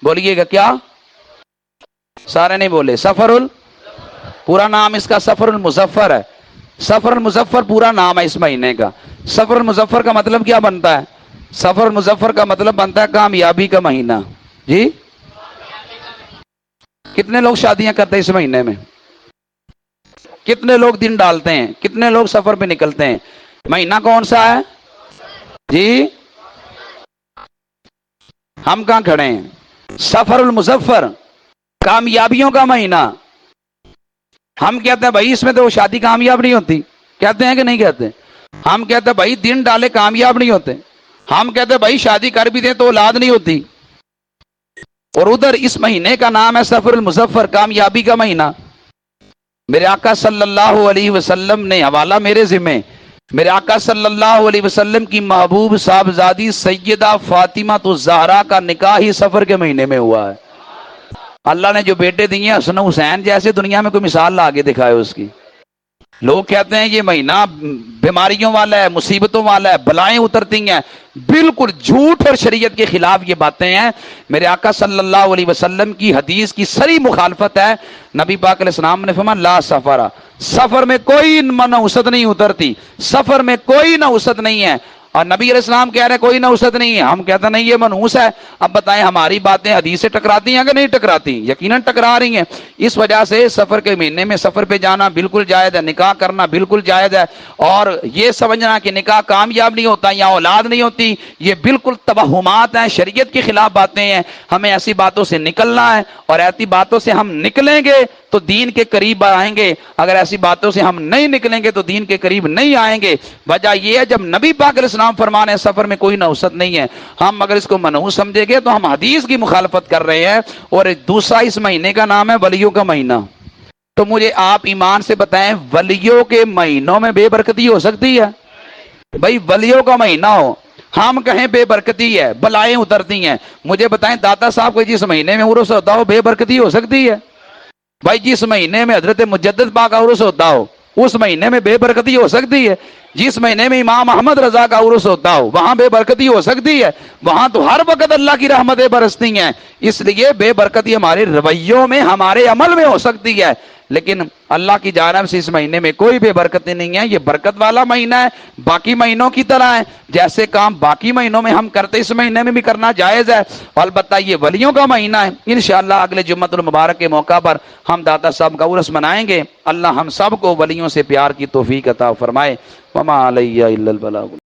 بولیے گا کیا؟ سارے نہیں بولے. پورا نام اس کا سفر المظفر ہے. سفر المظفر پورا نام ہے اس مہینے کا. سفر المظفر کا مطلب کیا بنتا ہے؟ سفر المظفر کا مطلب بنتا ہے کامیابی کا مہینہ. جی کتنے لوگ شادیاں کرتے ہیں اس مہینے میں؟ کتنے لوگ دن ڈالتے ہیں؟ کتنے لوگ سفر پہ نکلتے ہیں؟ مہینہ کون سا ہے جی؟ ہم کہاں کھڑے ہیں؟ سفر المظفر، کامیابیوں کا مہینہ. ہم کہتے ہیں بھائی اس میں تو وہ شادی کامیاب نہیں ہوتی. کہتے ہیں کہ نہیں کہتے؟ ہم کہتے ہیں بھائی دن ڈالے کامیاب نہیں ہوتے. ہم کہتے ہیں بھائی شادی کر بھی دیں تو اولاد نہیں ہوتی. اور ادھر اس مہینے کا نام ہے سفر المظفر، کامیابی کا مہینہ. میرے آقا صلی اللہ علیہ وسلم نے حوالہ میرے ذمہ، میرے آقا صلی اللہ علیہ وسلم کی محبوب صاحبزادی سیدہ فاطمہ الزہرا کا نکاح ہی سفر کے مہینے میں ہوا ہے. اللہ نے جو بیٹے دیے حسن حسین جیسے، دنیا میں کوئی مثال لا کے دکھائے اس کی. لوگ کہتے ہیں یہ مہینہ بیماریوں والا ہے، مصیبتوں والا ہے، بلائیں اترتی ہیں. بالکل جھوٹ اور شریعت کے خلاف یہ باتیں ہیں. میرے آقا صلی اللہ علیہ وسلم کی حدیث کی سری مخالفت ہے. نبی پاک علیہ السلام نے فرمایا لا سفر، سفر میں کوئی نحوست نہیں اترتی، سفر میں کوئی نحوست نہیں ہے. اور نبی علیہ السلام کہہ رہے ہیں کوئی نحوست نہیں ہے، ہم کہتے ہیں نہیں یہ منحوس ہے. اب بتائیں ہماری باتیں حدیث سے ٹکراتی ہیں کہ نہیں ٹکراتی؟ یقیناً ٹکرا رہی ہیں. اس وجہ سے سفر کے مہینے میں سفر پہ جانا بالکل جائز ہے، نکاح کرنا بالکل جائز ہے. اور یہ سمجھنا کہ نکاح کامیاب نہیں ہوتا یا اولاد نہیں ہوتی، یہ بالکل توہمات ہیں، شریعت کے خلاف باتیں ہیں. ہمیں ایسی باتوں سے نکلنا ہے، اور ایسی باتوں سے ہم نکلیں گے تو دین کے قریب آئیں گے. اگر ایسی باتوں سے ہم نہیں نکلیں گے تو دین کے قریب نہیں آئیں گے. وجہ یہ ہے جب نبی پاک علیہ السلام فرمانے سفر میں کوئی نحوست نہیں ہے، ہم اگر اس کو منحوس سمجھیں گے تو ہم حدیث کی مخالفت کر رہے ہیں. اور دوسرا اس مہینے کا نام ہے ولیوں کا مہینہ. تو مجھے آپ ایمان سے بتائیں ولیوں کے مہینوں میں بے برکتی ہو سکتی ہے؟ بھائی ولیوں کا مہینہ ہو، ہم کہیں بے برکتی ہے، بلائیں اترتی ہیں. مجھے بتائیں داتا صاحب کو جس مہینے میں عرس ہوتا ہو بے برکتی ہو سکتی ہے؟ بھائی جس مہینے میں حضرت مجدد پاک کا عرس ہوتا ہو اس مہینے میں بے برکتی ہو سکتی ہے؟ جس مہینے میں امام احمد رضا کا عرس ہوتا ہو وہاں بے برکتی ہو سکتی ہے؟ وہاں تو ہر وقت اللہ کی رحمتیں برستی ہیں. اس لیے بے برکتی ہمارے رویوں میں، ہمارے عمل میں ہو سکتی ہے، لیکن اللہ کی جانب سے اس مہینے میں کوئی بے برکتی نہیں ہے. یہ برکت والا مہینہ ہے، باقی مہینوں کی طرح ہے. جیسے کام باقی مہینوں میں ہم کرتے اس مہینے میں بھی کرنا جائز ہے. البتہ یہ ولیوں کا مہینہ ہے. انشاءاللہ اگلے جمعۃ المبارک کے موقع پر ہم داتا صاحب کا عرس منائیں گے. اللہ ہم سب کو ولیوں سے پیار کی توفیق عطا فرمائے. وما علیہ الا البلاغ.